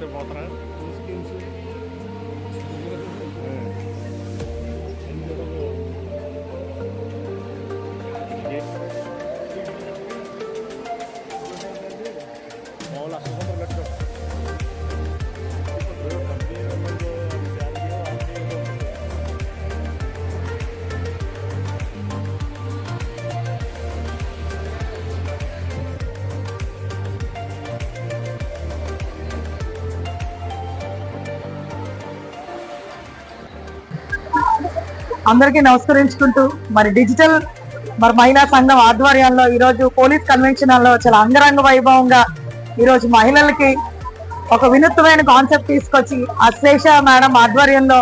ఉంటే పోతారా స్కీమ్స్ మామూలు అసలు లెక్క అందరికీ నమస్కరించుకుంటూ మరి డిజిటల్ మహిళా సంఘం ఆధ్వర్యంలో ఈరోజు పోలీస్ కన్వెన్షన్ హాల్లో చాలా అంగరంగ వైభవంగా ఈరోజు మహిళలకి ఒక వినూత్నమైన కాన్సెప్ట్ తీసుకొచ్చి అశ్లేష మేడం ఆధ్వర్యంలో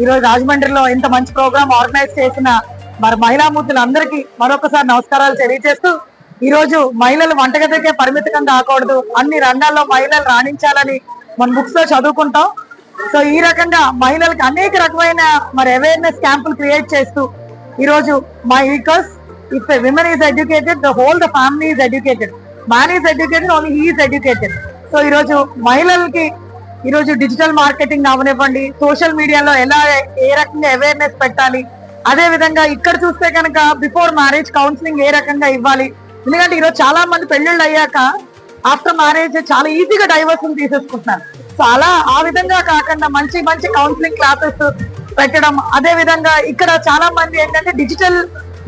ఈరోజు రాజమండ్రిలో ఇంత మంచి ప్రోగ్రామ్ ఆర్గనైజ్ చేసిన మహిళామూర్తులందరికీ మరొకసారి నమస్కారాలు తెలియజేస్తూ ఈరోజు మహిళలు వంటగదికే పరిమితం కాకూడదు, అన్ని రంగాల్లో మహిళలు రాణించాలని మన బుక్స్ లో చదువుకుంటాం. సో ఈ రకంగా మహిళలకు అనేక రకమైన అవేర్నెస్ క్యాంపులు క్రియేట్ చేస్తూ ఈరోజు because if women is educated the whole the family is educated, man is educated only he is educated. So ఈరోజు మహిళలకి ఈరోజు డిజిటల్ మార్కెటింగ్ అవనివ్వండి, సోషల్ మీడియాలో ఎలా ఏ రకంగా అవేర్నెస్ పెట్టాలి, అదే విధంగా ఇక్కడ చూస్తే కనుక బిఫోర్ మ్యారేజ్ కౌన్సిలింగ్ ఏ రకంగా ఇవ్వాలి. ఎందుకంటే ఈరోజు చాలా మంది పెళ్లిళ్ళు అయ్యాక ఆఫ్టర్ మ్యారేజ్ చాలా ఈజీగా డైవర్స్ తీసేసుకుంటున్నారు. సో అలా ఆ విధంగా కాకుండా మంచి మంచి కౌన్సిలింగ్ క్లాసెస్ పెట్టడం, అదే విధంగా ఇక్కడ చాలా మంది ఏంటంటే డిజిటల్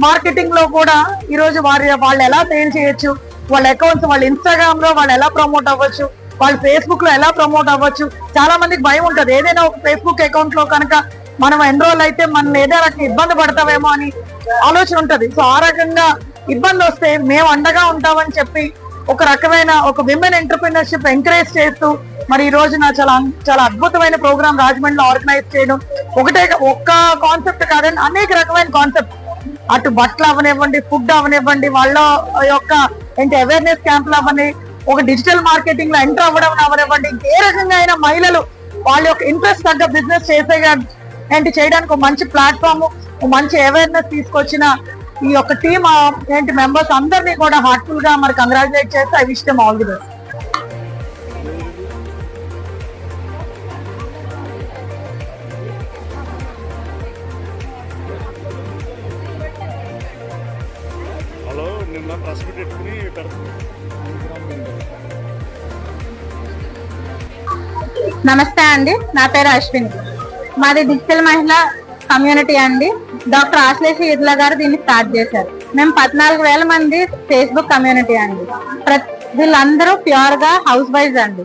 మార్కెటింగ్ లో కూడా ఈరోజు వాళ్ళు ఎలా సేల్ చేయొచ్చు, వాళ్ళ అకౌంట్స్ వాళ్ళ ఇన్స్టాగ్రామ్ లో వాళ్ళు ఎలా ప్రమోట్ అవ్వచ్చు, వాళ్ళు ఫేస్బుక్ లో ఎలా ప్రమోట్ అవ్వచ్చు. చాలా మందికి భయం ఉంటది, ఏదైనా ఒక ఫేస్బుక్ అకౌంట్ లో కనుక మనం ఎన్రోల్ అయితే మనం ఏదైనా రకంగా ఇబ్బంది పడతామేమో అని ఆలోచన ఉంటది. సో ఆ రకంగా ఇబ్బంది వస్తే మేము అండగా ఉంటామని చెప్పి ఒక రకమైన ఒక విమెన్ ఎంటర్‌ప్రెన్యూర్‌షిప్ ఎంకరేజ్ చేస్తూ మరి ఈ రోజున చాలా అద్భుతమైన ప్రోగ్రామ్ రాజమండ్రిలో ఆర్గనైజ్ చేయడం. ఒక్క కాన్సెప్ట్ కాదండి, అనేక రకమైన కాన్సెప్ట్, అటు బట్టలు అవనివ్వండి, ఫుడ్ అవనివ్వండి, వాళ్ళ యొక్క అవేర్నెస్ క్యాంపులు అవని, ఒక డిజిటల్ మార్కెటింగ్ లో ఎంటర్ అవ్వడం అవనివ్వండి, ఏ రకంగా అయినా మహిళలు వాళ్ళ యొక్క ఇంట్రెస్ట్ తగ్గ బిజినెస్ చేయడానికి ఒక మంచి ప్లాట్ఫామ్, మంచి అవేర్నెస్ తీసుకొచ్చిన ఈ యొక్క టీమ్ మెంబర్స్ అందరినీ కూడా హార్ట్ఫుల్ గా మరి కంగ్రాచులేట్ చేస్తే I wish them all the best. Hello, నిన్న ప్రెస్ మీట్ పెట్టుకుని నమస్తే అండి, నా పేరు అశ్విని. మాది డిజిటల్ మహిళా కమ్యూనిటీ అండి. డాక్టర్ ఆశ్లేష ఇర్లా గారు దీన్ని స్టార్ట్ చేశారు. మేము 14,000 మంది ఫేస్బుక్ కమ్యూనిటీ అండి. వీళ్ళందరూ ప్యూర్ గా హౌస్ వైఫ్ అండి,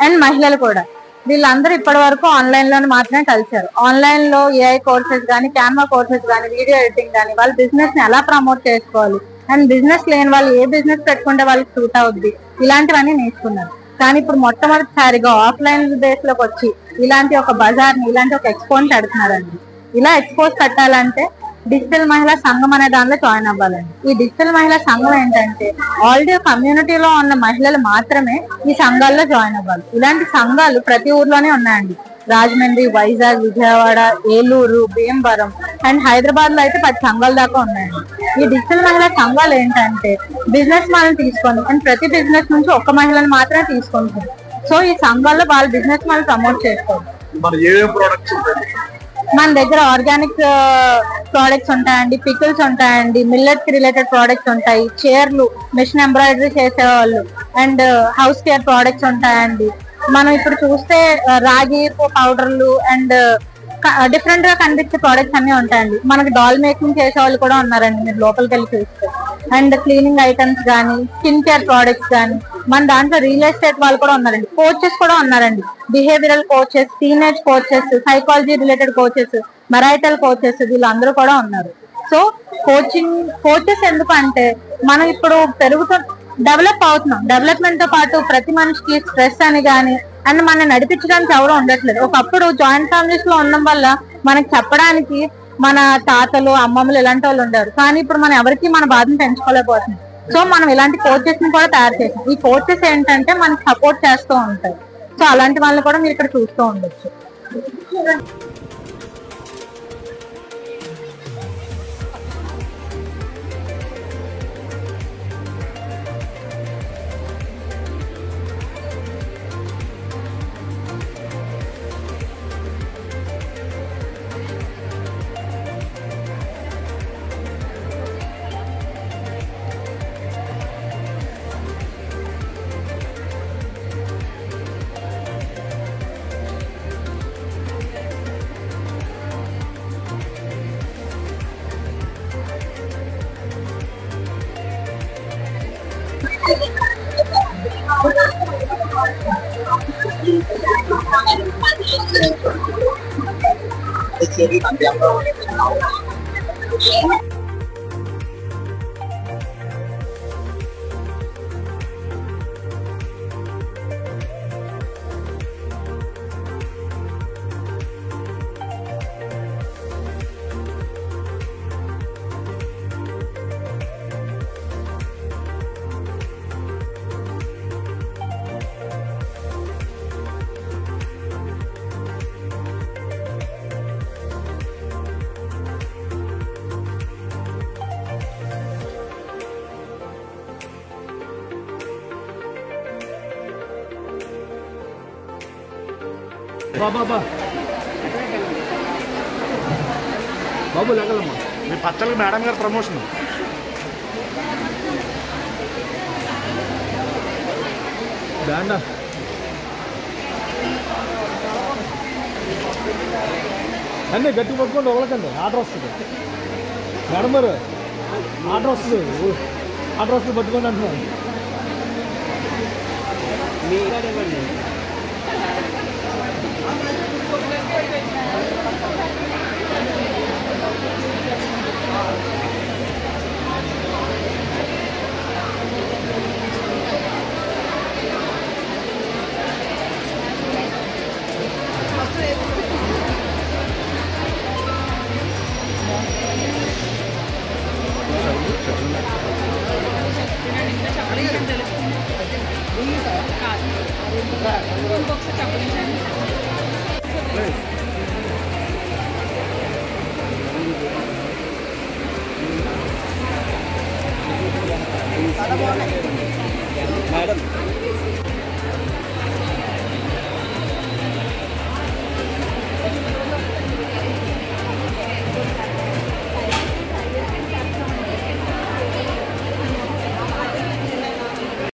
అండ్ మహిళలు కూడా. వీళ్ళందరూ ఇప్పటి వరకు ఆన్లైన్ లోనే మాత్రమే కలిసారు. ఆన్లైన్ లో ఏఐ కోర్సెస్ కానీ, క్యాన్వా కోర్సెస్ కానీ, వీడియో ఎడిటింగ్ కానీ, వాళ్ళ బిజినెస్ ని ఎలా ప్రమోట్ చేసుకోవాలి, అండ్ బిజినెస్ లేని వాళ్ళు ఏ బిజినెస్ పెట్టుకుంటే వాళ్ళకి సూట్ అవుద్ది, ఇలాంటివన్నీ నేర్చుకున్నారు. కానీ ఇప్పుడు మొట్టమొదటిసారిగా ఆఫ్లైన్ బేస్ లోకి వచ్చి ఇలాంటి ఒక బజార్ ని, ఇలాంటి ఒక ఎక్స్పోని పెడుతున్నారండి. ఇలా ఎక్స్పోజ్ పెట్టాలంటే డిజిటల్ మహిళా సంఘం అనే దానిలో జాయిన్ అవ్వాలండి. ఈ డిజిటల్ మహిళా సంఘం ఏంటంటే ఆల్రెడీ కమ్యూనిటీలో ఉన్న మహిళలు మాత్రమే ఈ సంఘాల్లో జాయిన్ అవ్వాలి. ఇలాంటి సంఘాలు ప్రతి ఊర్లోనే ఉన్నాయండి. రాజమండ్రి, వైజాగ్, విజయవాడ, ఏలూరు, భీమవరం అండ్ హైదరాబాద్ లో అయితే 10 సంఘాల దాకా ఉన్నాయండి. ఈ డిజిటల్ మహిళా సంఘాలు ఏంటంటే బిజినెస్ వాళ్ళని తీసుకొని, అండ్ ప్రతి బిజినెస్ నుంచి ఒక్క మహిళను మాత్రమే తీసుకుంటుంది. సో ఈ సంఘాల్లో వాళ్ళ బిజినెస్ వాళ్ళు ప్రమోట్ చేసుకోవాలి. మన దగ్గర ఆర్గానిక్ ప్రోడక్ట్స్ ఉంటాయండి, పికిల్స్ ఉంటాయండి, మిల్లెట్ కి రిలేటెడ్ ప్రోడక్ట్స్ ఉంటాయి, చైర్లు, మిషన్ ఎంబ్రాయిడరీ చేసేవాళ్ళు, అండ్ హౌస్ కేర్ ప్రోడక్ట్స్ ఉంటాయండి. మనం ఇప్పుడు చూస్తే రాగి పౌడర్లు అండ్ డిఫరెంట్ గా కనిపించే ప్రోడక్ట్స్ అన్ని ఉంటాయండి. మనకి డాల్ మేకింగ్ చేసే వాళ్ళు కూడా ఉన్నారండి, మీరు లోపలికి వెళ్ళి చూస్తే. అండ్ క్లీనింగ్ ఐటమ్స్ కానీ, స్కిన్ కేర్ ప్రోడక్ట్స్ కానీ, మన దాంట్లో రియల్ ఎస్టేట్ వాళ్ళు కూడా ఉన్నారండి. కోచెస్ కూడా ఉన్నారండి, behavioural coaches, teenage coaches, psychology related coaches, marital coaches, వీళ్ళందరూ కూడా ఉన్నారు. సో కోచెస్ ఎందుకంటే మనం ఇప్పుడు డెవలప్ అవుతున్నాం. డెవలప్మెంట్ తో పాటు ప్రతి మనిషికి స్ట్రెస్ అని కానీ, అండ్ మనం నడిపించడానికి ఎవరు ఉండట్లేదు. ఒకప్పుడు జాయింట్ ఫ్యామిలీస్ లో ఉండడం వల్ల మనకి చెప్పడానికి మన తాతలు, అమ్మమ్మలు ఇలాంటి వాళ్ళు ఉండరు. కానీ ఇప్పుడు మనం ఎవరికి మన బాధను పెంచుకోలేకపోతున్నాం. సో మనం ఇలాంటి కోచెస్ ని కూడా తయారు చేసాం. ఈ కోచెస్ ఏంటంటే మనకి సపోర్ట్ చేస్తూ ఉంటారు. సో అలాంటి వాళ్ళని కూడా మీరు ఇక్కడ చూస్తూ ఉండొచ్చు. బాబా బాబు లేగలమ్మా మీ పచ్చళ్ళకి మేడం గారు ప్రమోషన్ బ్యాండా అన్నీ గట్టి పట్టుకోండి ఒకరికండి ఆర్డర్ వస్తుంది మేడం గారు ఆర్డర్ వస్తుంది పట్టుకోండి అంటున్నాను మేడం